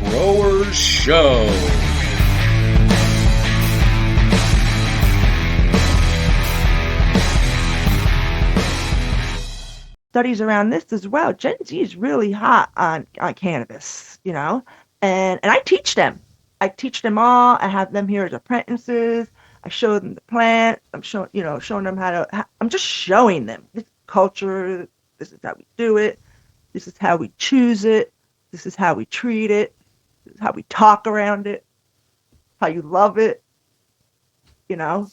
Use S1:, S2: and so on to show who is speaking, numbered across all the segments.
S1: Growers Show.
S2: Studies around this as well. Gen Z is really hot on cannabis, you know, and I teach them. I teach them all. I have them here as apprentices. I show them the plants. I'm showing them I'm just showing them this culture. This is how we do it. This is how we choose it. This is how we treat it. This is how we talk around it. How you love it. You know,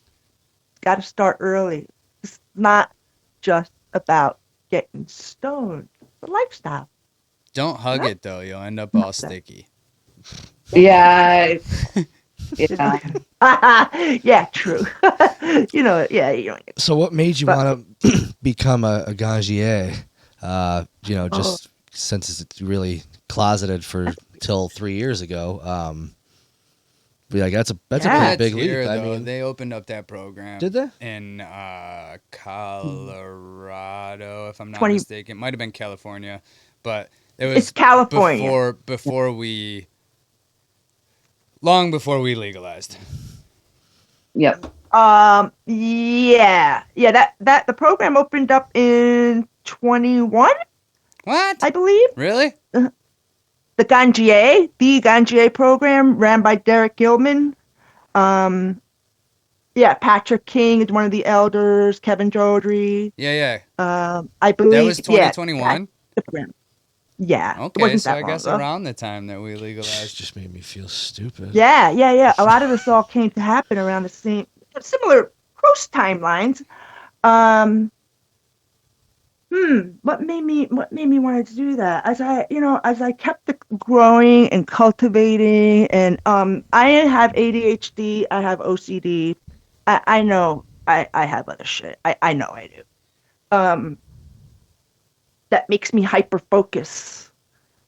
S2: got to start early. It's not just about getting stoned. It's a lifestyle.
S3: Don't hug it though; you'll end up all sticky.
S4: Yeah. Yeah.
S2: Yeah, true. You know, yeah. You know.
S5: So what made you want to become a ganjier? Just since it's really closeted for till 3 years ago. That's a pretty big leap.
S3: Here, though, they opened up that program.
S5: Did they?
S3: In Colorado, if I'm not mistaken. It might have been California, but it's
S2: California.
S3: Long before we legalized.
S4: Yep.
S2: Yeah. That the program opened up in 21.
S3: What?
S2: I believe.
S3: Really?
S2: The Ganjier program ran by Derek Gilman. Patrick King is one of the elders. Kevin Jodry.
S3: Yeah.
S2: I believe
S3: that was 2021.
S2: Yeah.
S3: Okay, so I guess around the time that we legalized.
S5: Just made me feel stupid.
S2: Yeah. A lot of this all came to happen around the similar close timelines. What made me want to do that? As I kept growing and cultivating, and I have ADHD, I have OCD. I know I have other shit. I know I do. That makes me hyper focus.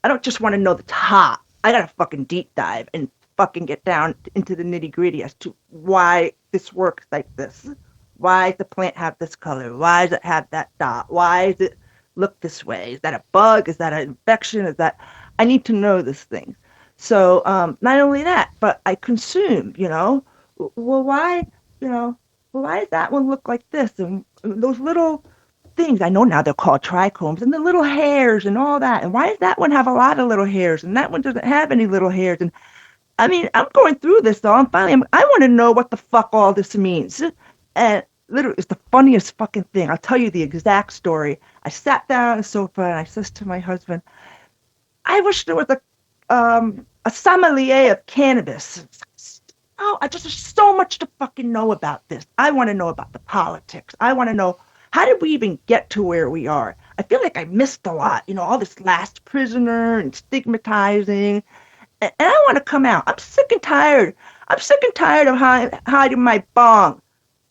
S2: I don't just want to know the top. I gotta fucking deep dive and fucking get down into the nitty gritty as to why this works like this. Why does the plant have this color? Why does it have that dot? Why does it look this way? Is that a bug? Is that an infection? I need to know this thing. So not only that, but I consume, why does that one look like this? And those little things, I know now they're called trichomes, and the little hairs and all that. And why does that one have a lot of little hairs and that one doesn't have any little hairs? And I mean, I'm going through this all, and finally I want to know what the fuck all this means. And literally, it's the funniest fucking thing. I'll tell you the exact story. I sat down on the sofa and I says to my husband, I wish there was a sommelier of cannabis. Oh, there's so much to fucking know about this. I want to know about the politics. I want to know, how did we even get to where we are? I feel like I missed a lot, all this last prisoner and stigmatizing. And I want to come out. I'm sick and tired. I'm sick and tired of hiding my bong.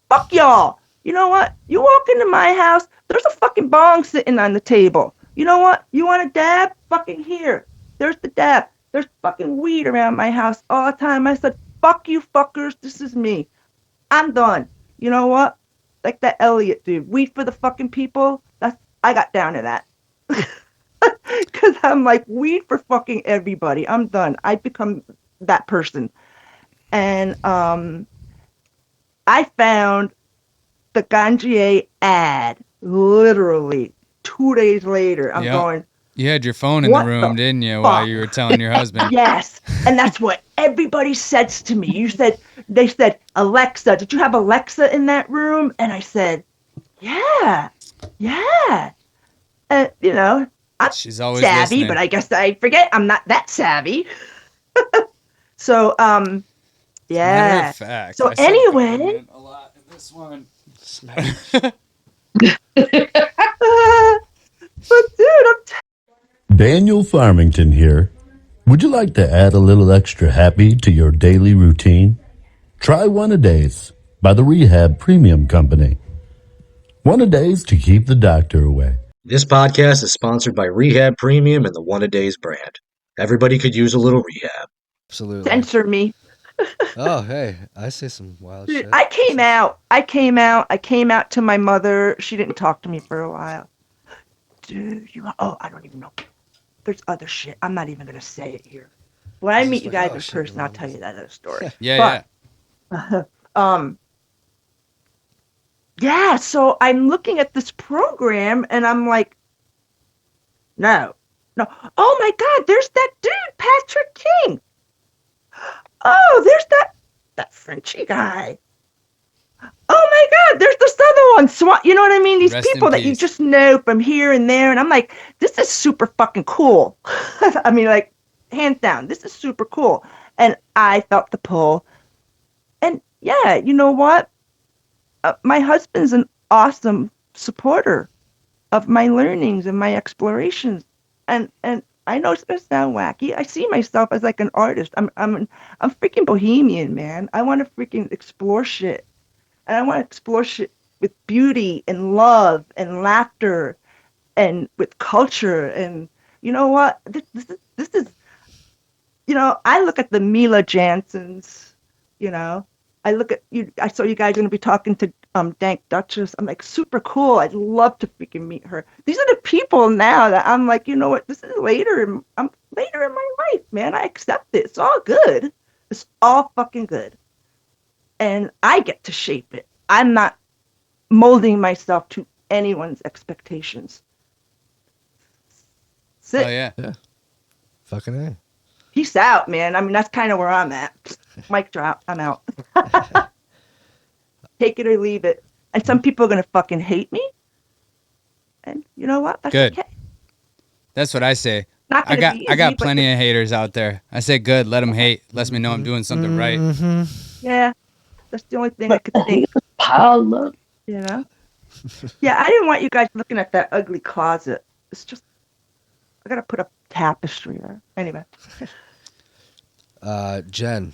S2: Fuck y'all. You know what? You walk into my house, there's a fucking bong sitting on the table. You know what? You want a dab? Fucking here. There's the dab. There's fucking weed around my house all the time. I said, fuck you fuckers. This is me. I'm done. You know what? Like that Elliot dude. Weed for the fucking people. I got down to that. Because I'm like, weed for fucking everybody. I'm done. I become that person. And I found the Ganjier ad literally 2 days later. I'm going,
S3: you had your phone in the room, didn't you, while you were telling your husband?
S2: Yes. And that's what everybody says to me. They said, Alexa, did you have Alexa in that room? And I said, yeah.
S3: She's always
S2: savvy,
S3: listening.
S2: But I guess I forget I'm not that savvy. So, yeah.
S3: Matter of fact,
S2: so anyway,
S3: a lot in this one.
S2: But dude,
S6: Daniel Farmington here. Would you like to add a little extra happy to your daily routine? Try One-A-Days by the Rehab Premium Company. One-A-Days to keep the doctor away.
S7: This podcast is sponsored by Rehab Premium and the One-A-Days brand. Everybody could use a little rehab.
S5: Absolutely.
S2: censor me.
S5: Oh, hey, I say some wild
S2: Dude,
S5: shit.
S2: I came out to my mother. She didn't talk to me for a while. Dude, I don't even know. There's other shit. I'm not even going to say it here. When I
S5: He's
S2: meet
S5: just
S2: you
S5: like,
S2: guys
S5: "Oh,
S2: in
S5: shit, your
S2: person, I'll
S5: mom
S2: tell
S5: is-"
S2: you that other story.
S3: Yeah,
S2: But, yeah, so I'm looking at this program and I'm like, no, no. Oh my God, there's that dude, Patrick King. Oh, there's that Frenchy guy. Oh my God, there's this other one. You know what I mean? These
S3: Rest in
S2: people that you
S3: peace.
S2: just know from here and there. And I'm like, this is super fucking cool. I mean, like, hands down, this is super cool. And I felt the pull. And yeah, you know what? My husband's an awesome supporter of my learnings and my explorations. And I know it's gonna sound wacky. I see myself as like an artist. I'm freaking bohemian, man. I want to freaking explore shit. And I want to explore shit with beauty and love and laughter and with culture. And you know what? This is I look at the Mila Jansons, you know. I look at you. I saw you guys going to be talking to Dank Duchess. I'm like, super cool. I'd love to freaking meet her. These are the people now that I'm like, you know what? This is later. I'm later in my life, man. I accept it. It's all good. It's all fucking good. And I get to shape it. I'm not molding myself to anyone's expectations.
S3: Oh yeah.
S5: Fucking A.
S2: Peace out, man. I mean, that's kind of where I'm at. Mic drop. I'm out. Take it or leave it. And some people are going to fucking hate me. And you know what? That's
S3: Good.
S2: okay.
S3: That's what I say.
S2: Not
S3: I
S2: gonna
S3: got
S2: be
S3: I
S2: easy,
S3: got
S2: but
S3: plenty of haters out there. I say good, let them hate. Lets me know I'm doing something right.
S2: yeah, that's the only thing I could think.
S4: Paula.
S2: You know? Yeah, I didn't want you guys looking at that ugly closet. It's just, I gotta put a tapestry there. Anyway.
S5: Jen,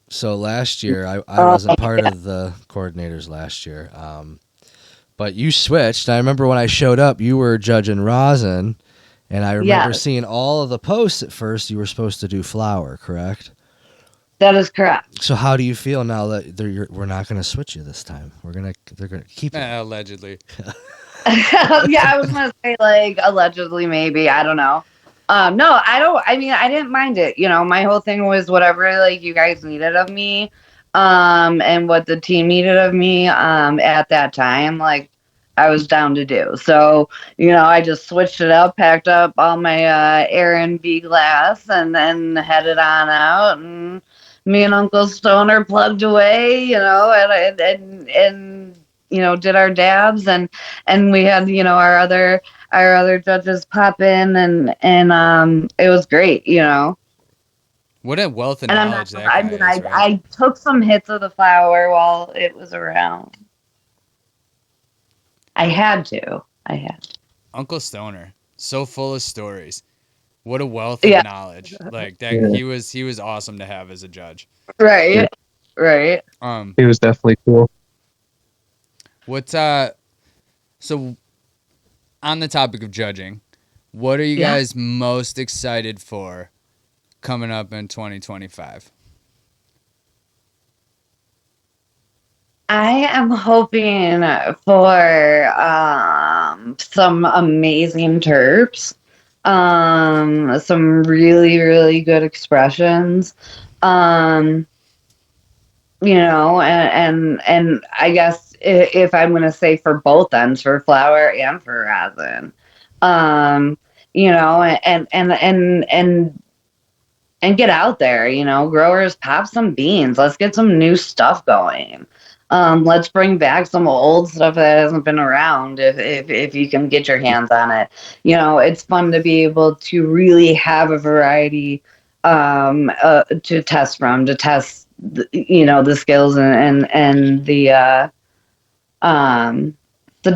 S5: so last year I wasn't part of the coordinators last year, but you switched. I remember when I showed up, you were judging rosin, and I remember
S4: Yes.
S5: seeing all of the posts at first. You were supposed to do flower, correct?
S4: That is correct.
S5: So how do you feel now that we're not going to switch you this time? They're going to keep you.
S3: Allegedly.
S4: Yeah, I was gonna say like allegedly, maybe, I don't know. No, I mean, I didn't mind it. My whole thing was whatever like you guys needed of me, and what the team needed of me, at that time, like I was down to do. So, I just switched it up, packed up all my Aaron B glass, and then headed on out, and me and Uncle Stoner plugged away, and did our dabs, and we had our other judges pop in, and it was great.
S3: What a wealth of
S4: And
S3: knowledge that guy is, right?
S4: I took some hits of the flower while it was around. I had to.
S3: Uncle Stoner, so full of stories. What a wealth of
S4: Yeah.
S3: knowledge. Like that,
S1: Yeah.
S3: he was awesome to have as a judge.
S4: Right.
S1: Yeah.
S4: Right.
S1: He was definitely cool.
S3: So on the topic of judging, what are you
S4: Yeah.
S3: guys most excited for coming up in 2025?
S4: I am hoping for some amazing terps, some really, really good expressions, and I guess if I'm going to say for both ends, for flower and for rosin, and get out there, growers, pop some beans. Let's get some new stuff going. Let's bring back some old stuff that hasn't been around if you can get your hands on it. It's fun to be able to really have a variety to test from, to test the skills and the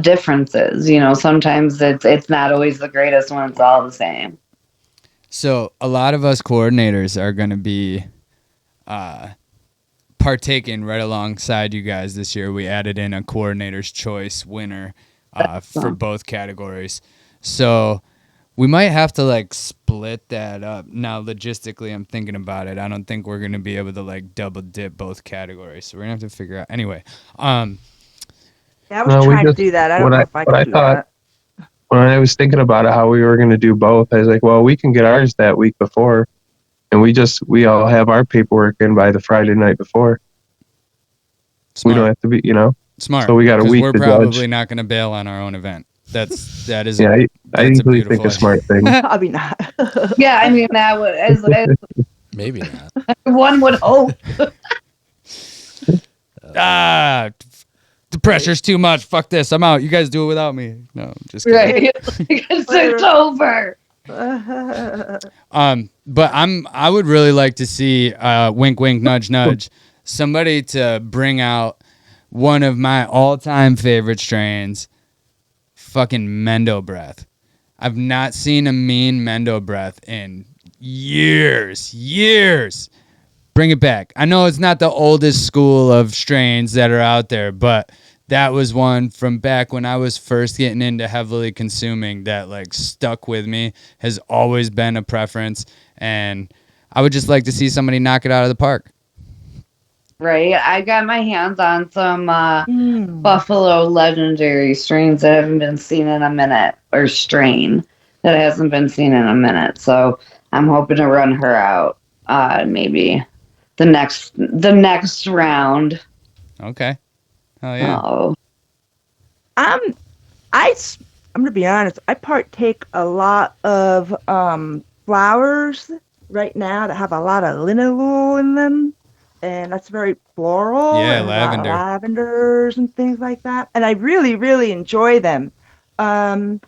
S4: differences. Sometimes it's not always the greatest when it's all the same.
S3: So a lot of us coordinators are going to be partaking right alongside you guys this year. We added in a coordinator's choice winner for both categories. So we might have to like split that up. Now, logistically, I'm thinking about it. I don't think we're going to be able to like double dip both categories. So we're going to have to figure out. Anyway.
S2: Yeah, I was trying to do that. I don't know if I could do that.
S1: When I was thinking about it, how we were going to do both, I was like, well, we can get ours that week before.
S8: and we all have our paperwork in by the Friday night before.
S3: Smart.
S8: We don't have to be,
S3: Smart.
S8: So we got a
S3: 'cause
S8: week
S3: we're
S8: to
S3: probably
S8: judge.
S3: not going to bail on our own event. That is.
S8: Yeah, I
S3: that's a
S8: usually think
S3: beautiful
S8: a smart thing.
S2: Probably not.
S4: Yeah, I mean that would as
S5: Maybe not.
S4: one would hope.
S3: The pressure's too much. Fuck this. I'm out. You guys do it without me. No, just kidding.
S4: Right. It's over.
S3: But I would really like to see wink wink nudge nudge somebody to bring out one of my all-time favorite strains, fucking Mendo Breath. I've not seen a mean Mendo Breath in years. Bring it back. I know it's not the oldest school of strains that are out there, but that was one from back when I was first getting into heavily consuming that like stuck with me, has always been a preference, and I would just like to see somebody knock it out of the park.
S4: Right. I got my hands on some Buffalo legendary strains that haven't been seen in a minute, or strain that hasn't been seen in a minute. So I'm hoping to run her out maybe the next round.
S3: Okay. Oh yeah.
S4: Oh.
S2: I'm gonna be honest. I partake a lot of flowers right now that have a lot of linalool in them, and that's very floral.
S3: Yeah,
S2: and
S3: lavender.
S2: A lot of lavenders and things like that, and I really, really enjoy them. They're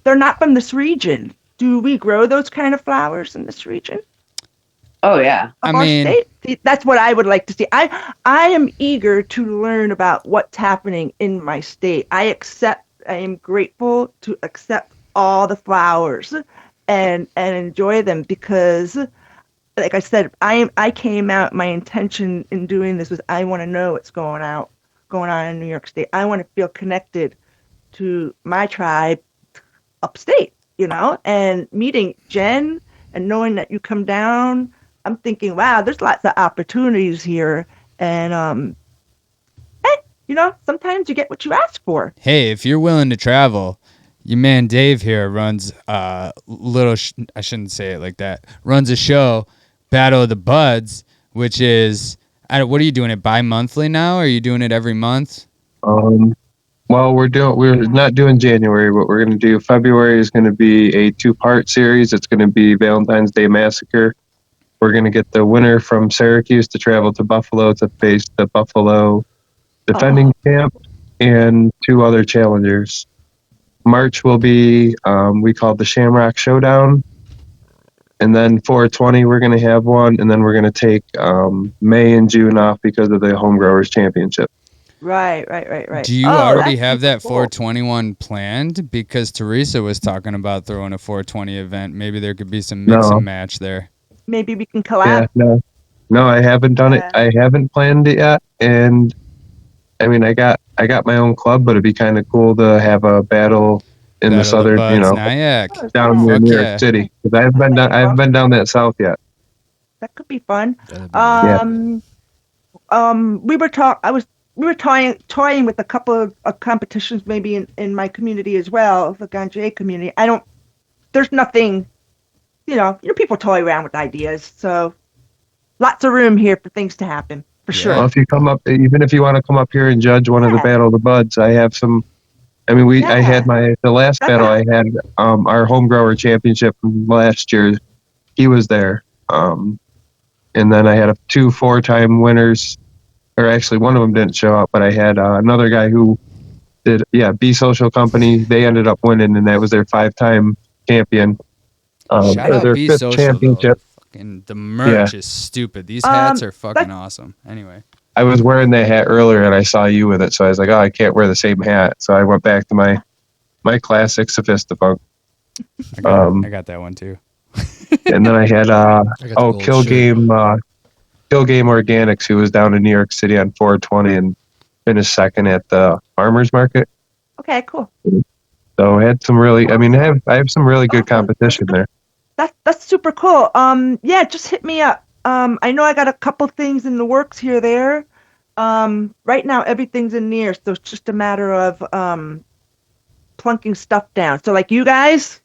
S2: not from this region. Do we grow those kind of flowers in this region?
S4: Oh yeah.
S2: Of our state? See, that's what I would like to see. I am eager to learn about what's happening in my state. I am grateful to accept all the flowers and enjoy them because, like I said, I came out. My intention in doing this was I want to know what's going on in New York State. I want to feel connected to my tribe upstate, and meeting Jen and knowing that you come down. I'm thinking, wow, there's lots of opportunities here, and sometimes you get what you ask for.
S3: Hey, if you're willing to travel, your man Dave here runs I shouldn't say it like that. Runs a show, Battle of the Buds, which is what are you doing it bi-monthly now? Or are you doing it every month?
S8: Well, we're not doing January, but we're going to do February is going to be a 2-part series. It's going to be Valentine's Day Massacre. We're going to get the winner from Syracuse to travel to Buffalo to face the Buffalo defending champ and 2 other challengers. March will be, we call it the Shamrock Showdown. And then 420, we're going to have one. And then we're going to take May and June off because of the Home Growers Championship.
S2: Right.
S3: Do you already have that 421 planned? Because Teresa was talking about throwing a 420 event. Maybe there could be some mix and match there.
S2: Maybe we can collab.
S8: Yeah, no, I haven't done it. I haven't planned it yet. And I mean, I got my own club, but it'd be kind of cool to have a battle in the southern, down near New York City. Because I haven't been down that south yet.
S2: That could be fun. We were toying with a couple of competitions maybe in my community as well, the Ganja community. There's nothing, people toy around with ideas, so lots of room here for things to happen, for sure.
S8: Well, if you come up, even if you want to come up here and judge one of the Battle of the Buds, I have some, I had the last battle I had, our Home Grower Championship from last year, he was there. And then I had 2 4-time winners, or actually one of them didn't show up, but I had another guy who did, B Social Company. They ended up winning, and that was their 5-time champion.
S3: Shout out
S8: their
S3: B
S8: 5th
S3: Social,
S8: championship.
S3: Fucking the merch is stupid. These hats are fucking awesome. Anyway.
S8: I was wearing that hat earlier, and I saw you with it, so I was like, oh, I can't wear the same hat. So I went back to my classic Sophistafunk.
S3: I got that one too.
S8: And then I had Kill Game Organics, who was down in New York City on 420 and finished second at the farmers market.
S2: Okay, cool.
S8: So I had some really, I have some really good competition there.
S2: That's super cool. Just hit me up. I know I got a couple things in the works here there. Right now everything's in near, so it's just a matter of plunking stuff down. So like you guys,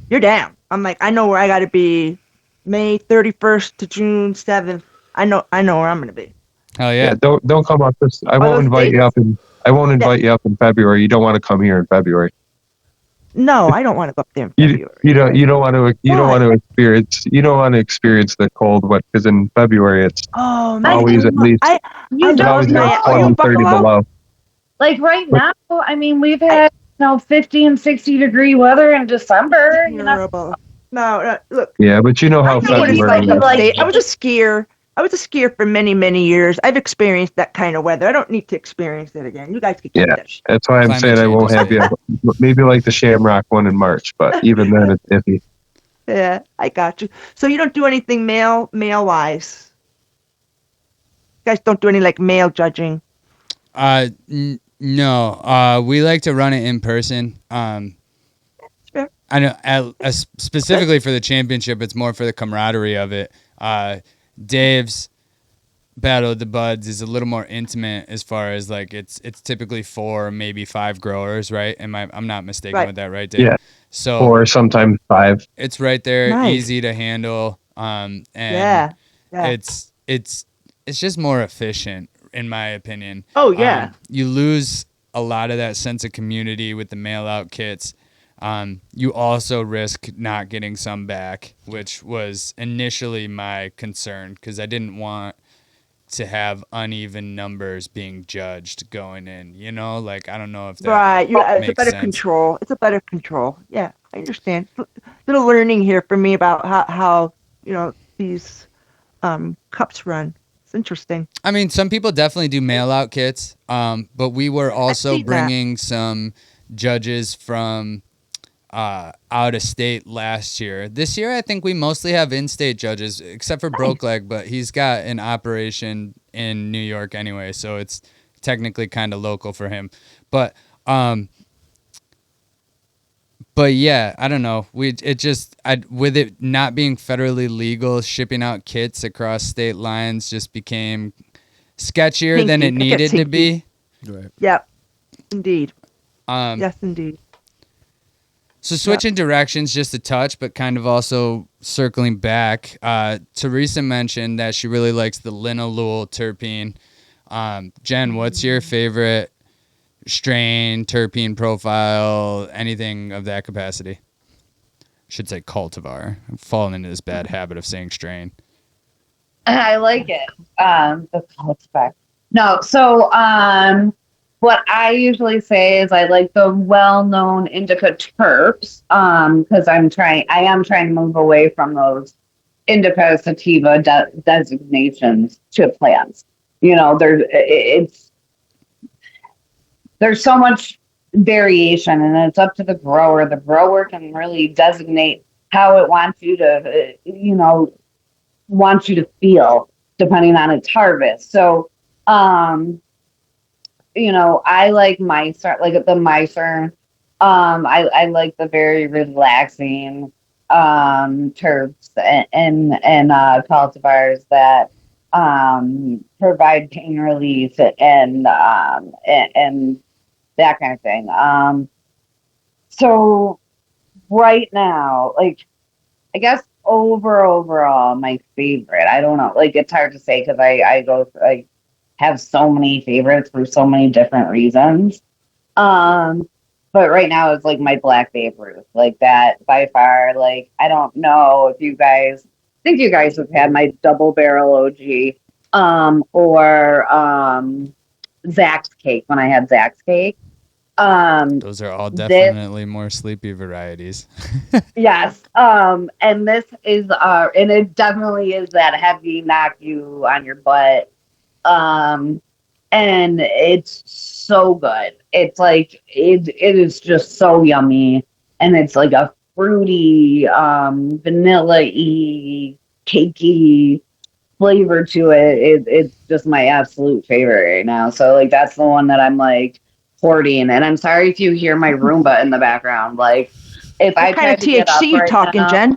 S2: you're down. I'm like, I know where I got to be May 31st to June 7th. I know where I'm gonna be.
S3: Hell
S8: Yeah,
S3: yeah.
S8: don't come up this. I
S2: Are
S8: won't
S2: those
S8: invite you
S2: dates?
S8: up in. I won't invite you up in February. You don't want to come here in February.
S2: No, I don't want to go up there in
S8: You
S2: February.
S8: you don't want to
S2: Why?
S8: experience the cold what because in February it's
S2: Oh
S4: I
S2: man,
S8: always at least
S4: You
S8: it's
S4: don't
S8: always
S2: my.
S8: like
S2: Are you
S8: 20,
S2: in
S8: 30
S2: Buffalo?
S8: below.
S4: like right
S8: But
S4: now. I mean, we've
S2: I
S4: had 50 and 60-degree weather in December.
S2: terrible. No, look,
S8: yeah, but you know
S2: I
S8: how
S2: know what it's
S8: February
S2: like
S4: Maybe
S8: is.
S4: like
S2: upstate. I was a skier. I was a skier for many, many years. I've experienced that kind of weather. I don't need to experience it again. You guys can keep
S8: Yeah,
S2: that shit.
S8: that's why I'm
S3: Climate
S8: saying I
S3: change
S8: won't
S3: is
S8: have
S3: fake.
S8: you. Maybe like the Shamrock one in March, but even then it's iffy.
S2: Yeah, I got you. So you don't do anything male wise. You guys don't do any like male judging.
S3: No. We like to run it in person.
S2: Fair.
S3: I know, specifically for the championship, it's more for the camaraderie of it. Dave's Battle of the Buds is a little more intimate as far as like it's typically 4, maybe 5 growers, right? I'm not mistaken
S2: Right.
S3: with that, right, Dave?
S8: Yeah,
S3: So
S8: or sometimes 5.
S3: it's right there,
S2: Nice.
S3: easy to handle, and
S2: Yeah.
S3: it's just more efficient in my opinion.
S2: Oh yeah.
S3: You lose a lot of that sense of community with the mail out kits. You also risk not getting some back, which was initially my concern because I didn't want to have uneven numbers being judged going in. You know, like I don't know if that
S2: Right. It's a
S3: makes
S2: better
S3: sense.
S2: control. It's a better control. Yeah, I understand. Little learning here for me about how these cups run. It's interesting.
S3: I mean, some people definitely do mail out kits, but we were also
S2: seen that.
S3: bringing some judges from out of state last year. This year, I think we mostly have in-state judges, except for Broke Leg, but he's got an operation in New York anyway, so it's technically kind of local for him. But yeah, I don't know. With it not being federally legal, shipping out kits across state lines just became sketchier than
S2: Hinky.
S3: it needed to be.
S5: Right.
S2: Yep. Indeed.
S3: Um,
S2: Yes, indeed.
S3: So switching directions just a touch, but kind of also circling back. Teresa mentioned that she really likes the linalool terpene. Jen, what's your favorite strain, terpene profile, anything of that capacity? Should say cultivar. I'm falling into this bad habit of saying strain.
S4: I like it. The cultivar. No, so what I usually say is I like the well-known indica terps because I am trying to move away from those indica sativa designations to plants. You know, there's so much variation, and it's up to the grower. The grower can really designate how it wants you to, wants you to feel depending on its harvest. So, I like Micer, like the Micer. I like the very relaxing terps and cultivars that provide pain relief and that kind of thing. So right now, like I guess overall, my favorite. I don't know. Like it's hard to say because I have so many favorites for so many different reasons. But right now it's like my Black Babe Ruth, like that by far. Like I don't know if you guys think you guys have had my Double Barrel OG, or Zach's Cake when I had Zach's Cake.
S3: Those are all definitely more sleepy varieties.
S4: Yes. And this is and it definitely is that heavy knock you on your butt. And it's so good. It's like it is just so yummy, and it's like a fruity, vanilla-y, cakey flavor to it. It's just my absolute favorite right now. So like that's the one that I'm like hoarding. And I'm sorry if you hear my Roomba in the background. Like if I
S2: What kind
S4: tried
S2: of
S4: to get up
S2: THC you
S4: right
S2: talking,
S4: now,
S2: Jen?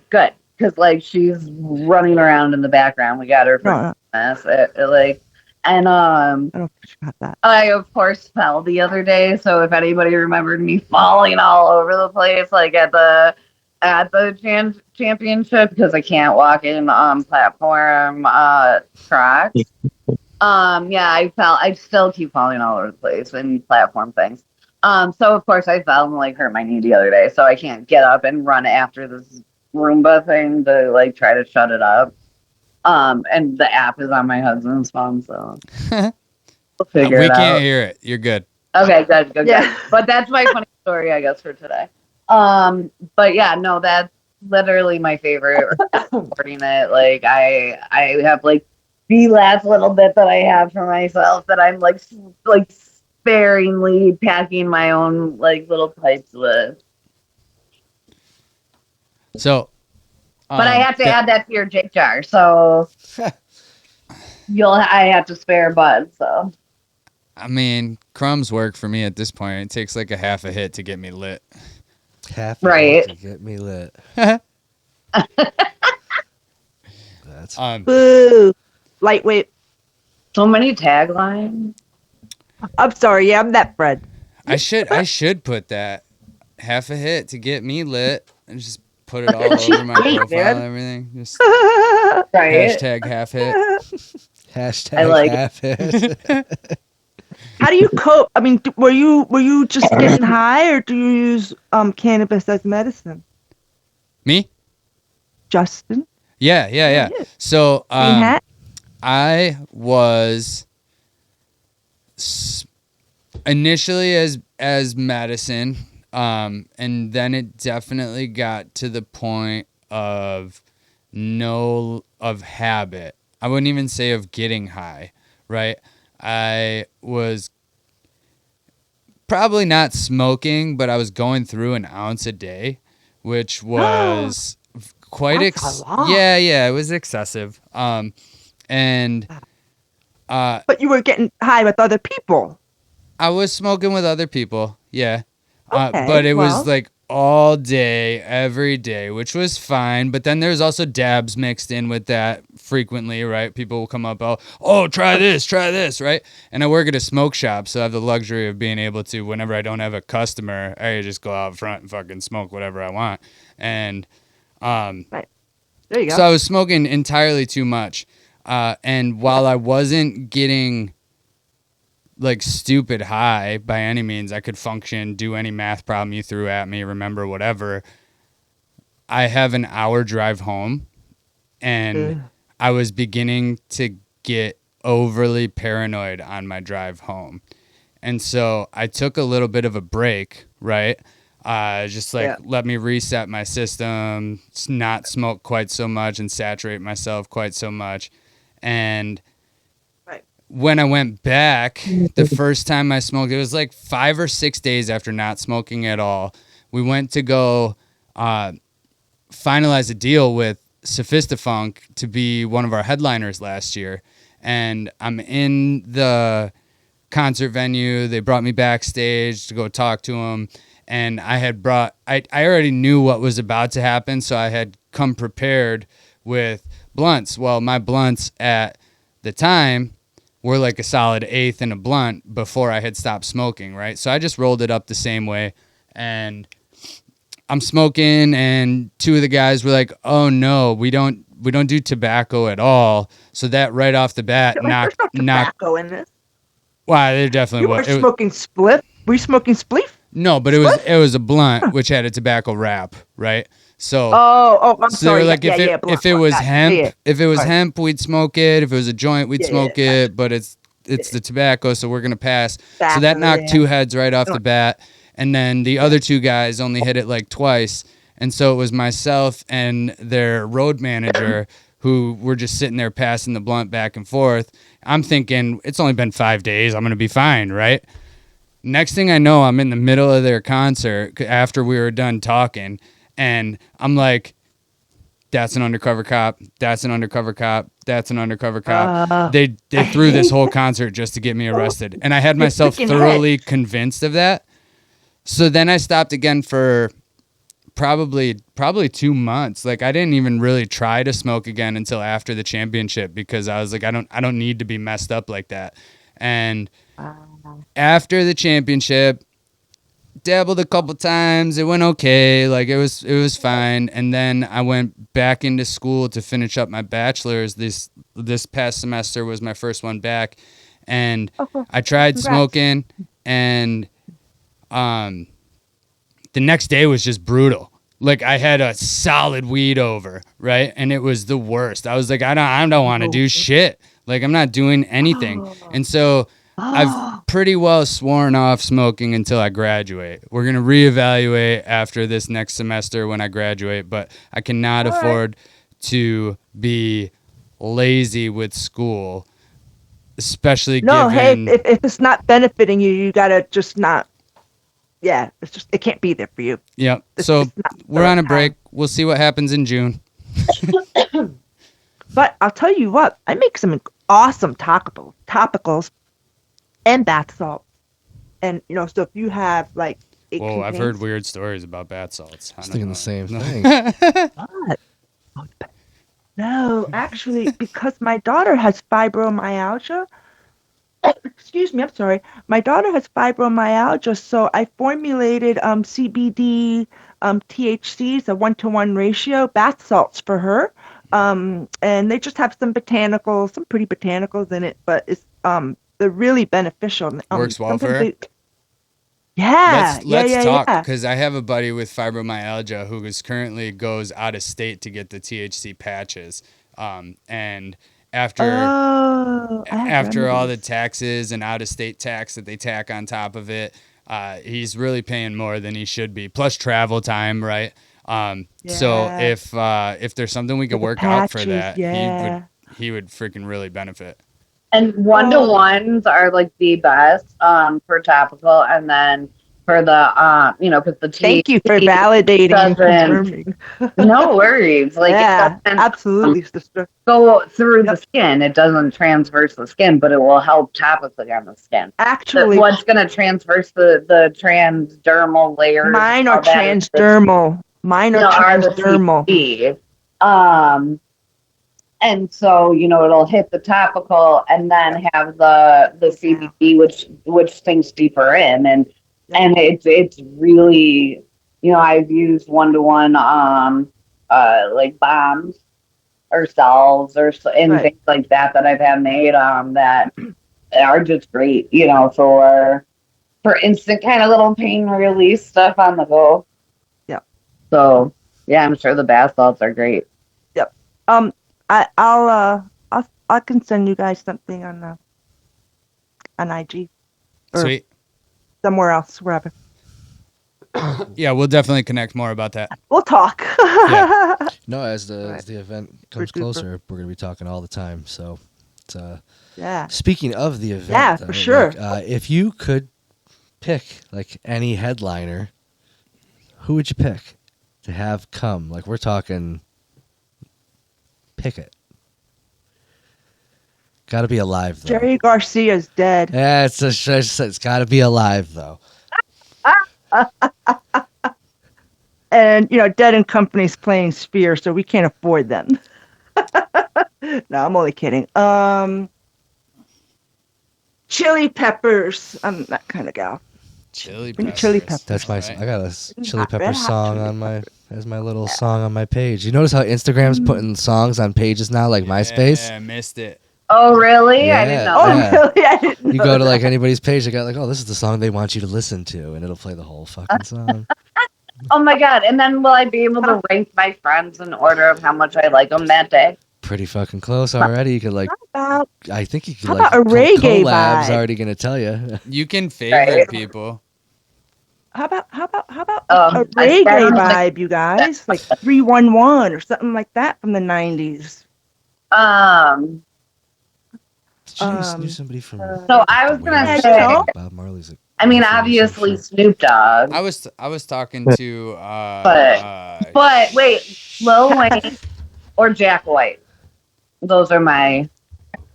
S4: good, because like she's running around in the background. We got her for
S2: No,
S4: Christmas. And
S2: I don't forgot that.
S4: I of course fell the other day. So if anybody remembered me falling all over the place, like at the at the championship because I can't walk in on platform tracks. Yeah, I still keep falling all over the place in platform things. So of course I fell and like hurt my knee the other day, so I can't get up and run after this Roomba thing to like try to shut it up. And the app is on my husband's phone, so we'll figure
S3: We
S4: it
S3: can't
S4: out.
S3: hear it. You're good.
S4: Okay, good.
S2: Yeah.
S4: But that's my funny story, I guess, for today. But yeah, no, that's literally my favorite recording it. Like I have like the last little bit that I have for myself that I'm like sparingly packing my own like little pipes with.
S3: So,
S4: But I have to add that to your Jake jar, so I have to spare Bud, so.
S3: I mean, crumbs work for me at this point. It takes like a half a hit to get me lit.
S5: Half
S4: Right.
S5: to get me lit. That's
S2: Boo. Lightweight.
S4: So many taglines.
S2: I'm sorry. Yeah, I'm that Fred.
S3: I should put that half a hit to get me lit and just put it all over my
S2: Cheap,
S3: profile
S2: man.
S3: and everything. Just
S4: Right.
S3: hashtag half hit.
S5: hashtag
S4: I like
S5: half it.
S2: How do you cope? I mean, were you just getting high, or do you use cannabis as medicine,
S3: Me?
S2: Justin?
S3: Yeah. So
S2: Green hat?
S3: I was initially as medicine, and then it definitely got to the point of habit. I wouldn't even say of getting high, right? I was probably not smoking, but I was going through an ounce a day, which was quite
S2: That's a lot.
S3: yeah, it was excessive. And
S2: But you were getting high with other people.
S3: I was smoking with other people, yeah.
S2: Okay,
S3: But it
S2: well.
S3: was like all day, every day, which was fine. But then there's also dabs mixed in with that frequently, right? People will come up, oh, try this, right? And I work at a smoke shop, so I have the luxury of being able to, whenever I don't have a customer, I just go out front and fucking smoke whatever I want. And
S2: Right. There you go.
S3: so I was smoking entirely too much. And while I wasn't getting like stupid high by any means, I could function, do any math problem you threw at me, remember whatever. I have an hour drive home, and I was beginning to get overly paranoid on my drive home. And so I took a little bit of a break, right? Just let me reset my system, not smoke quite so much and saturate myself quite so much. And when I went back, the first time I smoked, it was like 5 or 6 days after not smoking at all. We went to go finalize a deal with Sophistafunk to be one of our headliners last year. And I'm in the concert venue. They brought me backstage to go talk to them. And I already knew what was about to happen, so I had come prepared with blunts. Well, my blunts at the time were like a solid eighth in a blunt before I had stopped smoking, right? So I just rolled it up the same way, and I'm smoking, and two of the guys were like, "Oh no, we don't do tobacco at all." So that right off the bat
S2: There's no tobacco in this.
S3: Wow, there definitely
S2: You were smoking spliff. Were you smoking spliff?
S3: No, but it was a blunt which had a tobacco wrap, right? So
S2: I'm
S3: so they
S2: sorry.
S3: were like, if it was hemp, hemp, we'd smoke it. If it was a joint, we'd smoke it. But it's the tobacco, so we're gonna pass. So that knocked two heads right off the bat, and then the other two guys only hit it like twice, and so it was myself and their road manager who were just sitting there passing the blunt back and forth. I'm thinking it's only been 5 days. I'm gonna be fine, right? Next thing I know, I'm in the middle of their concert after we were done talking. And I'm like, that's an undercover cop. That's an undercover cop. That's an undercover cop. They threw this whole concert just to get me arrested. And I had myself thoroughly convinced of that. So then I stopped again for probably 2 months. Like I didn't even really try to smoke again until after the championship, because I was like, I don't need to be messed up like that. And after the championship, dabbled a couple times. It went okay. Like it was fine. And then I went back into school to finish up my bachelor's. This past semester was my first one back, and I tried smoking, and the next day was just brutal. Like I had a solid weed over, right? And it was the worst. I was like, I don't want to do shit. Like I'm not doing anything. And so I've pretty well sworn off smoking until I graduate. We're going to reevaluate after this next semester when I graduate, but I cannot afford to be lazy with school, especially given...
S2: if it's not benefiting you, you got to just not... Yeah, it can't be there for you.
S3: Yep. So we're on a break. We'll see what happens in June.
S2: But I'll tell you what, I make some awesome topicals and bath salt. And, so if you have, like...
S3: Whoa, I've heard weird stories about bath salts.
S5: I was thinking the same thing.
S2: What? No, actually, because my daughter has fibromyalgia... Excuse me, I'm sorry. My daughter has fibromyalgia, so I formulated CBD, THCs, a 1-to-1 ratio, bath salts for her. And they just have some pretty botanicals in it, but it's they're really beneficial.
S3: Works well for her?
S2: Let's
S3: talk, because I have a buddy with fibromyalgia who goes out of state to get the THC patches. And after all the taxes and out-of-state tax that they tack on top of it, he's really paying more than he should be, plus travel time, right? So if there's something we could work out for that, he would freaking really benefit.
S4: And 1-to-1s are like the best for topical, and then for the because the
S2: thank you for validating and confirming.
S4: No worries. Like
S2: yeah, absolutely, sister.
S4: Go through the skin. It doesn't transverse the skin, but it will help topically on the skin.
S2: Actually,
S4: what's going to transverse the transdermal layers?
S2: Mine are transdermal.
S4: And so, it'll hit the topical and then have the CBD, which sinks deeper in. And it's really, I've used 1-to-1, like bombs or salves and things like that I've had made that are just great, for instant kind of little pain release stuff on the go.
S2: Yeah.
S4: So, yeah, I'm sure the bath salts are great.
S2: Yep. I can send you guys something on IG.
S3: Sweet.
S2: Somewhere else, wherever.
S3: Yeah, we'll definitely connect more about that.
S2: We'll talk.
S3: Yeah.
S5: No, as the event comes closer, we're gonna be talking all the time. So, it's, Speaking of the event,
S2: for sure.
S5: If you could pick like any headliner, who would you pick to have come? Like we're talking. Pick it. Got to be alive, though.
S2: Jerry Garcia's dead.
S5: Yeah, it's got to be alive, though.
S2: And, Dead and Company's playing Sphere, so we can't afford them. No, I'm only kidding. Chili Peppers. I'm that kind of gal.
S3: Chili Peppers.
S2: Chili Peppers.
S5: That's my. I got a Chili Peppers song on my as my little song on my page. You notice how Instagram's putting songs on pages now, like MySpace?
S3: Yeah, I missed it.
S4: Oh, really?
S5: Yeah,
S4: I didn't know.
S2: Oh, really? I didn't know.
S5: You go to like anybody's page, they got like, oh, this is the song they want you to listen to, and it'll play the whole fucking song.
S4: Oh my god! And then will I be able to rank my friends in order of how much I like them that day?
S5: Pretty fucking close already. You could like. I think you could
S2: how
S5: like.
S2: about a reggae
S5: collab's
S2: vibe?
S5: already gonna tell you.
S3: You can favorite people.
S2: How about a reggae vibe, you guys? Like 311 or something like that from the 90s.
S5: Did you knew somebody from?
S4: So I was gonna say
S5: Bob Marley's.
S4: I mean, obviously Snoop Dogg.
S3: I was talking to.
S4: But wait, Lil Wayne or Jack White. Those are my.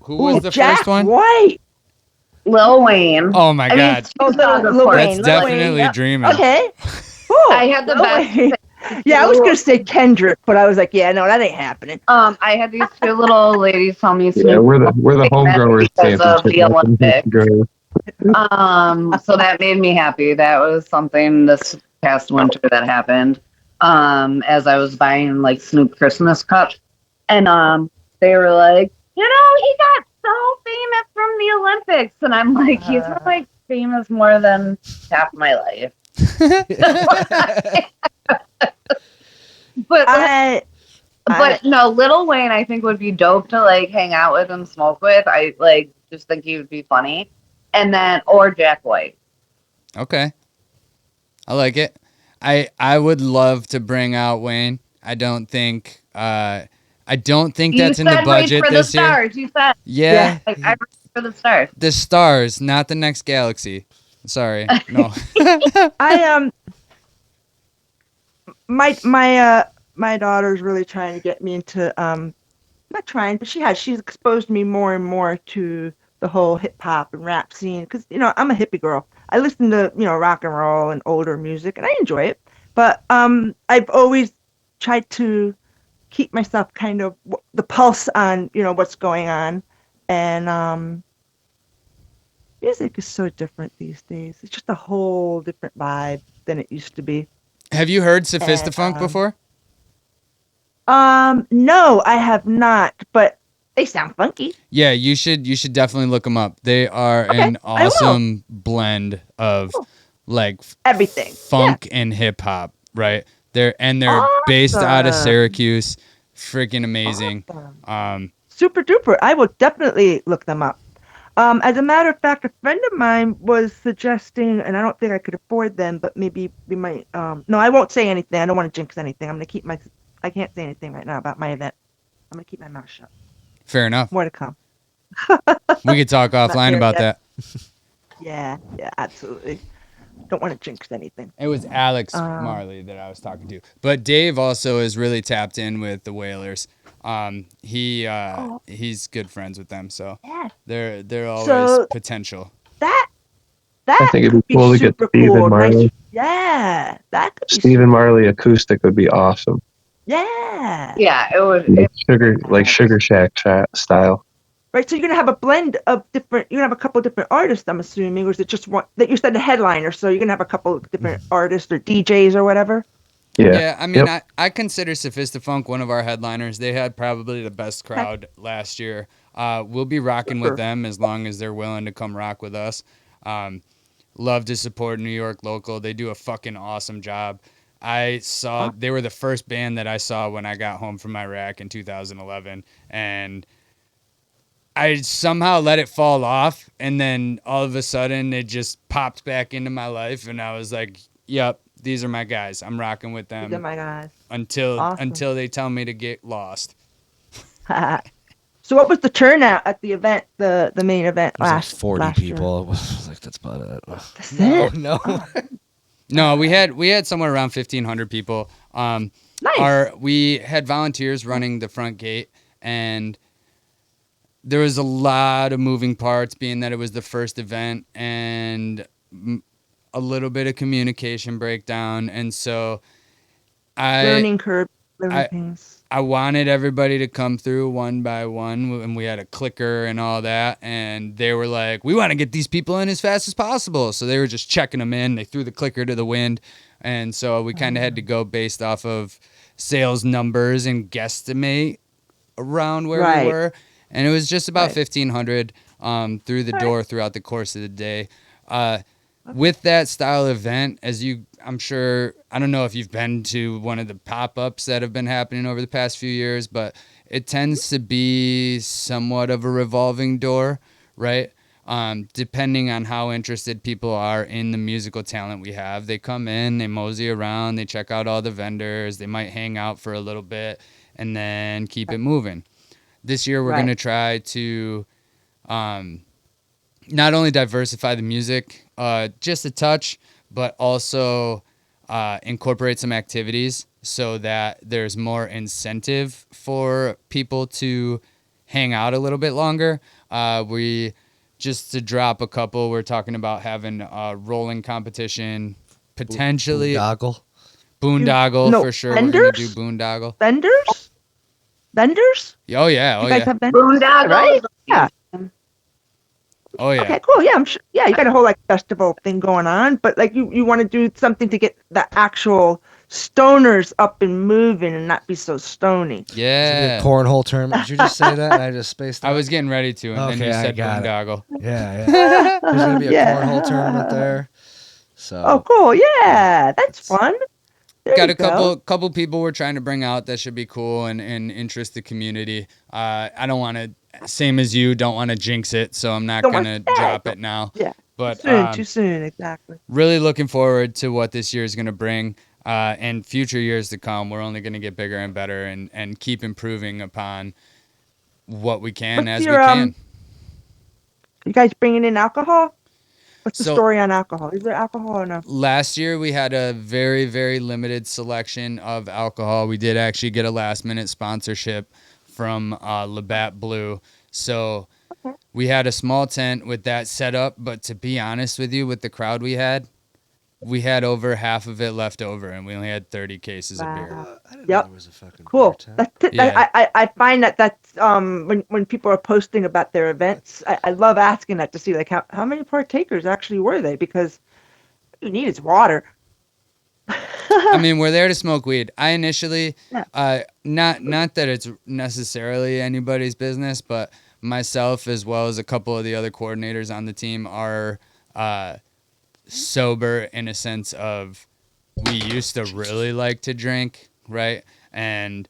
S3: Who was the
S2: Jack
S3: first one?
S2: White.
S4: Lil Wayne.
S3: Oh my god.
S2: Lil Wayne.
S3: That's definitely dreaming.
S2: Okay.
S4: I had the best.
S2: Yeah, I was gonna say Kendrick, but I was like, yeah, no, that ain't happening.
S4: I had these two little ladies tell me Snoop.
S8: Yeah, we're the home growers
S4: because of the Olympics. So that made me happy. That was something this past winter that happened. As I was buying like Snoop Christmas cups, and they were like, he got so famous from the Olympics, and I'm like, he's been like famous more than half my life. But no, Lil Wayne I think would be dope to like hang out with and smoke with. I like just think he would be funny. And then or Jack White.
S3: Okay. I like it. I would love to bring out Wayne. I don't think that's in the budget this year.
S4: Stars. You said
S3: yeah.
S4: Like, I reach for the stars.
S3: The stars, not the next galaxy. Sorry. No.
S2: My daughter's really trying to get me into not trying, but she's exposed me more and more to the whole hip hop and rap scene because I'm a hippie girl. I listen to rock and roll and older music and I enjoy it, but I've always tried to keep myself kind of the pulse on what's going on, and music is so different these days. It's just a whole different vibe than it used to be.
S3: Have you heard Sophistafunk before?
S2: No, I have not, but they sound funky.
S3: Yeah, you should definitely look them up. They are an awesome blend of like
S2: everything,
S3: funk and hip hop, right? They're based out of Syracuse. Freaking amazing.
S2: Awesome. Super duper. I will definitely look them up. As a matter of fact, a friend of mine was suggesting, and I don't think I could afford them, but maybe we might. No, I won't say anything. I don't want to jinx anything. I'm gonna keep I can't say anything right now about my event. I'm gonna keep my mouth shut.
S3: Fair enough.
S2: More to come.
S3: We could talk offline about that.
S2: Yeah, absolutely. Don't want to jinx anything.
S3: It was Alex Marley that I was talking to, but Dave also is really tapped in with the Whalers. He's good friends with them, so they're always potential.
S2: That
S8: I think it'd be cool to get Stephen Marley.
S2: Nice. That could be
S8: Stephen Marley acoustic would be awesome.
S2: Yeah,
S4: it would.
S8: Sugar Shack style.
S2: Right, so you're gonna have a blend of different. You're gonna have a couple of different artists, I'm assuming, or is it just one that you said the headliner? So you're gonna have a couple of different artists or DJs or whatever.
S3: Yeah, I mean, I consider Sophistafunk one of our headliners. They had probably the best crowd last year. We'll be rocking with them as long as they're willing to come rock with us. Love to support New York local. They do a fucking awesome job. They were the first band that I saw when I got home from Iraq in 2011, and I somehow let it fall off, and then all of a sudden it just popped back into my life, and I was like, yep, these are my guys. I'm rocking with them.
S2: These are my guys.
S3: Until they tell me to get lost.
S2: So what was the turnout at the event, the main event last
S5: 40 people. It was like, that's about it.
S2: That's it?
S5: No.
S3: No, we had somewhere around 1,500 people.
S2: Nice.
S3: We had volunteers running the front gate, and there was a lot of moving parts, being that it was the first event, and a little bit of communication breakdown. And so
S2: learning curve, things.
S3: I wanted everybody to come through one by one, and we had a clicker and all that, and they were like, we want to get these people in as fast as possible. So they were just checking them in. They threw the clicker to the wind, and so we kind of had to go based off of sales numbers and guesstimate around where we were. And it was just about 1,500 through the door throughout the course of the day. With that style event, I'm sure, I don't know if you've been to one of the pop-ups that have been happening over the past few years, but it tends to be somewhat of a revolving door, right? Depending on how interested people are in the musical talent we have. They come in, they mosey around, they check out all the vendors, they might hang out for a little bit, and then keep it moving. This year, we're going to try to not only diversify the music just a touch, but also incorporate some activities so that there's more incentive for people to hang out a little bit longer. Just to drop a couple, we're talking about having a rolling competition, potentially. Boondoggle, for sure.
S2: Vendors?
S3: We're going to do boondoggle.
S2: Vendors?
S3: Oh, yeah.
S2: You guys have vendors?
S4: Boondoggle.
S2: Right? Yeah.
S3: Oh yeah.
S2: Okay, cool. Yeah, I'm sure. Yeah, you got a whole like festival thing going on, but like you want to do something to get the actual stoners up and moving and not be so stony.
S5: There's gonna be a
S3: Yeah.
S5: cornhole tournament. Did you just say that? And I just spaced out.
S3: I was getting ready to, and then
S5: Okay,
S3: you
S5: I
S3: said
S5: got it.
S3: boondoggle.
S5: Yeah. There's gonna be a
S2: Yeah.
S5: cornhole tournament there. So
S2: Oh, cool. Yeah, that's fun. There
S3: Got
S2: you
S3: a
S2: go.
S3: couple people we're trying to bring out that should be cool and interest the community. I don't want to, same as you, don't want to jinx it, so I'm not
S2: Don't
S3: gonna
S2: worry.
S3: drop it now.
S2: Yeah.
S3: But
S2: Too soon, exactly.
S3: really looking forward to what this year is gonna bring, and future years to come. We're only gonna get bigger and better, and keep improving upon what we can
S2: What's
S3: as
S2: your,
S3: we can.
S2: You guys bringing in alcohol? What's the
S3: So-
S2: story on alcohol? Is there alcohol or no?
S3: Last year we had a very, very limited selection of alcohol. We did actually get a last minute sponsorship from Labatt Blue. So we had a small tent with that set up, but to be honest with you, with the crowd we had over half of it left over, and we only had 30 cases of beer.
S2: Wow.
S5: I didn't
S2: Yep.
S5: know there was a fucking
S2: Cool.
S5: beer tent.
S2: That's it.
S3: Yeah.
S2: I find that's when people are posting about their events, I love asking that to see like how many partakers actually were they, because what you need is water.
S3: I mean, we're there to smoke weed. I initially,
S2: Yeah.
S3: not that it's necessarily anybody's business, but myself as well as a couple of the other coordinators on the team are sober in a sense of we used to really like to drink, right? And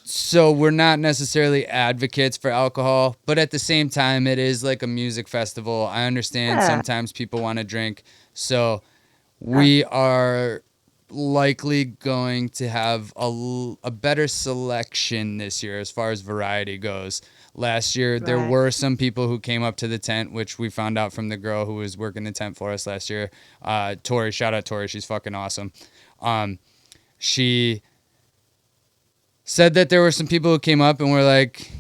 S3: so we're not necessarily advocates for alcohol, but at the same time, it is like a music festival. I understand
S2: Yeah.
S3: sometimes people want to drink. So we are likely going to have a better selection this year as far as variety goes. Last year, there
S2: Right.
S3: were some people who came up to the tent, which we found out from the girl who was working the tent for us last year. Tori, shout out Tori. She's fucking awesome. She said that there were some people who came up and were like,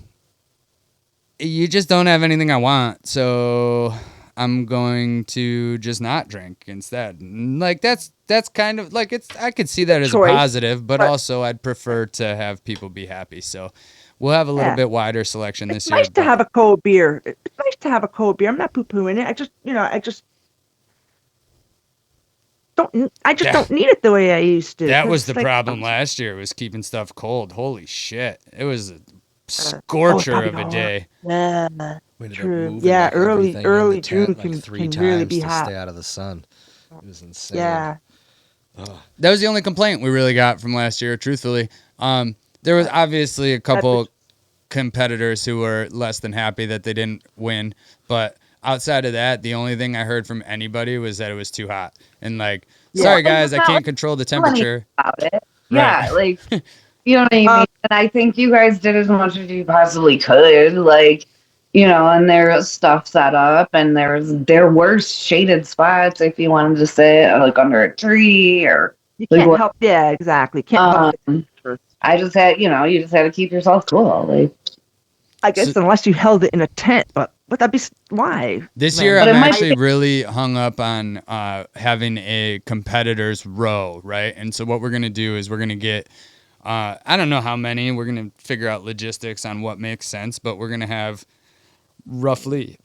S3: you just don't have anything I want, so I'm going to just not drink instead. And like that's kind of like I could see that as
S2: Choice,
S3: a positive, but
S2: but-
S3: also I'd prefer to have people be happy. So we'll have a little
S2: Yeah.
S3: bit wider selection this
S2: It's
S3: year.
S2: nice to
S3: but-
S2: have a cold beer. It's nice to have a cold beer. I'm not poo-pooing it. I just
S3: Yeah.
S2: don't need it the way I used to.
S3: That
S2: 'cause,
S3: was the
S2: like,
S3: problem last year, was keeping stuff cold. Holy shit. It was a scorcher of a
S2: hard.
S3: day.
S2: Yeah.
S5: We ended up
S2: True.
S5: moving,
S2: Yeah,
S5: like,
S2: early
S5: everything in the
S2: June
S5: tent, like,
S2: can
S5: 3
S2: really
S5: times
S2: be
S5: to
S2: hot.
S5: stay out of the sun. It was insane.
S2: Yeah.
S3: That was the only complaint we really got from last year, truthfully. There was obviously a couple competitors who were less than happy that they didn't win, but outside of that, the only thing I heard from anybody was that it was too hot. And like,
S2: Yeah.
S3: sorry guys, I
S4: It's not
S3: can't
S4: like
S3: control the
S4: funny
S3: temperature.
S4: about it.
S3: Right.
S4: Yeah, like you know what I mean. And I think you guys did as much as you possibly could. Like, you know, and there was stuff set up, and there were shaded spots if you wanted to sit like under a tree or.
S2: You
S4: Like
S2: can't
S4: what-
S2: help. Yeah, exactly. Can't help it.
S4: I just had, you just had to keep yourself cool. Like,
S2: I guess unless you held it in a tent, but that'd be why?
S3: This
S2: Man.
S3: year,
S4: But
S3: I'm
S4: it might
S3: actually really hung up on having a competitors row, right? And so what we're going to do is we're going to get, I don't know how many, we're going to figure out logistics on what makes sense, but we're going to have roughly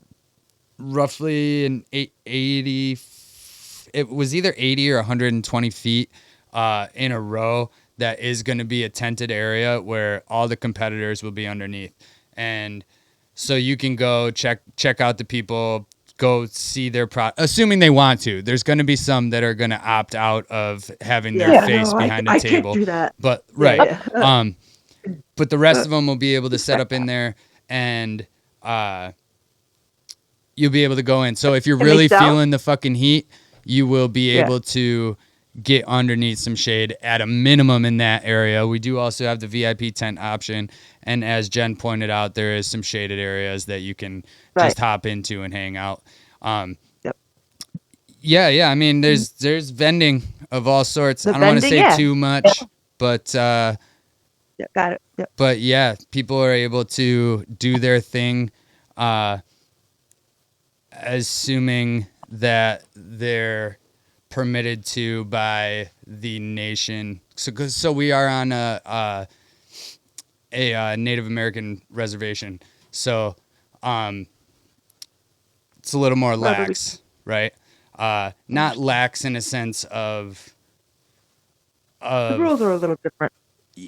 S3: an 80, it was either 80 or 120 feet in a row that is going to be a tented area where all the competitors will be underneath. And so you can go check out the people, go see their assuming they want to. There's going to be some that are going to opt out of having their
S2: Yeah,
S3: face
S2: no,
S3: behind a
S2: I
S3: table.
S2: can't do that.
S3: But
S2: Yeah,
S3: right.
S2: yeah.
S3: But the rest of them will be able to set up in there, and you'll be able to go in. So if you're
S2: Can they
S3: really
S2: sell?
S3: feeling the fucking heat, you will be
S2: Yeah.
S3: able to get underneath some shade at a minimum in that area. We do also have the VIP tent option, and as Jen pointed out, there is some shaded areas that you can just hop into and hang out.
S2: Yep.
S3: Yeah. I mean, there's vending of all sorts.
S2: The
S3: I don't want to say
S2: vending, yeah.
S3: too much, but
S2: Yeah, got it. Yep.
S3: but yeah, people are able to do their thing, assuming that they're permitted to by the nation. So we are on a Native American reservation. So it's a little more
S2: Whatever we-
S3: lax, right? Not lax in a sense of
S2: The rules are a little different.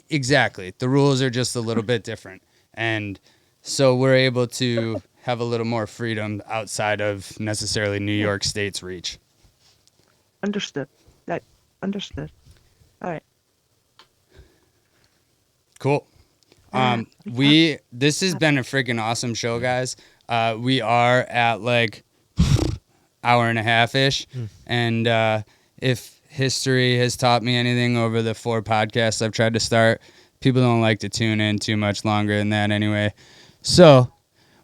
S3: exactly. The rules are just a little bit different, and so we're able to have a little more freedom outside of necessarily New York State's reach.
S2: Understood. That understood. All right.
S3: Cool. This has been a freaking awesome show, guys. We are at like hour and a half ish, and if history has taught me anything over the 4 podcasts I've tried to start, people don't like to tune in too much longer than that anyway. So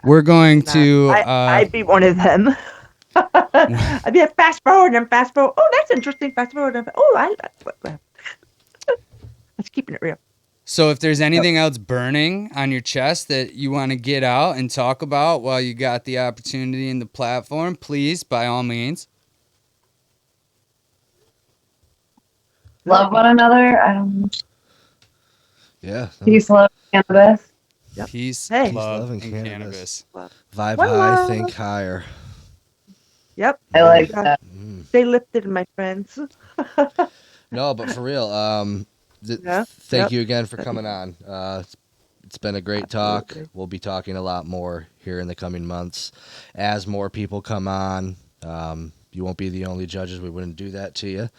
S3: we're going to.
S2: I'd be one of them. I'd be a fast forward and fast forward. Oh, that's interesting. Fast forward. Let's keeping it real.
S3: So if there's anything else burning on your chest that you want to get out and talk about while you got the opportunity and the platform, please, by all means.
S4: Love one another. I don't know.
S5: Yeah.
S4: Peace, love, cannabis.
S2: Yep.
S3: Peace,
S2: Hey.
S3: love,
S5: and
S3: and
S5: cannabis.
S3: cannabis.
S5: Vibe
S2: One
S5: high,
S2: love.
S5: think higher.
S2: Yep.
S4: I like that.
S2: Stay lifted, my friends.
S5: No, but for real,
S2: Yeah.
S5: thank you again for coming on. It's been a great talk.
S2: Absolutely.
S5: We'll be talking a lot more here in the coming months as more people come on. You won't be the only judges. We wouldn't do that to you.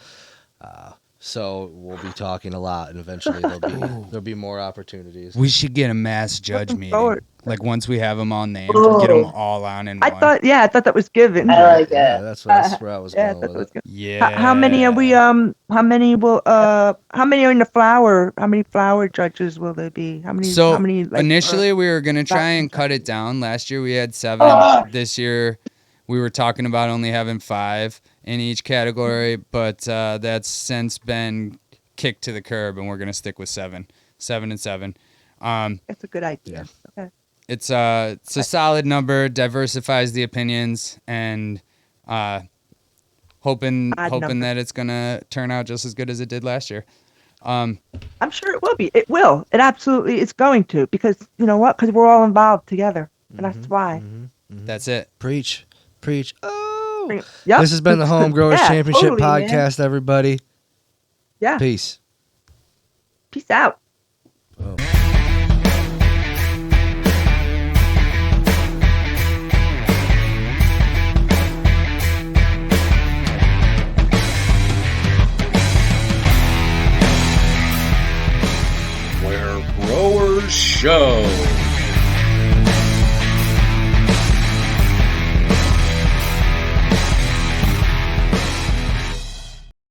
S5: So we'll be talking a lot, and eventually there'll be more opportunities.
S3: We should get a mass judge
S2: Looking
S3: meeting.
S2: forward.
S3: Like once we have them all named,
S4: Ooh.
S3: get them all on in
S2: I
S3: one.
S2: thought that was given.
S4: I like
S5: Yeah,
S4: it.
S5: that's where I was
S2: Yeah,
S5: going
S2: that
S5: with
S2: was
S5: it.
S2: good.
S3: Yeah.
S2: How many are we? How many are in the flower? How many flower judges will there be? How many?
S3: So
S2: how many? Like,
S3: initially we were gonna try and cut it down. Last year we had 7. This year we were talking about only having 5 in each category, but that's since been kicked to the curb, and we're gonna stick with 7 and 7.
S2: that's a good idea. Okay.
S3: It's a solid number, diversifies the opinions, and hoping
S2: number.
S3: that it's gonna turn out just as good as it did last year.
S2: I'm sure it will be. It will. It absolutely is going to, because you know what? Because we're all involved together, and that's why.
S3: That's it.
S5: Preach. Oh,
S2: Yep.
S5: this has been the Home Growers
S2: Yeah,
S5: Championship
S2: totally, man.
S5: podcast, everybody.
S2: Yeah.
S5: Peace.
S2: Peace out.
S5: Boom.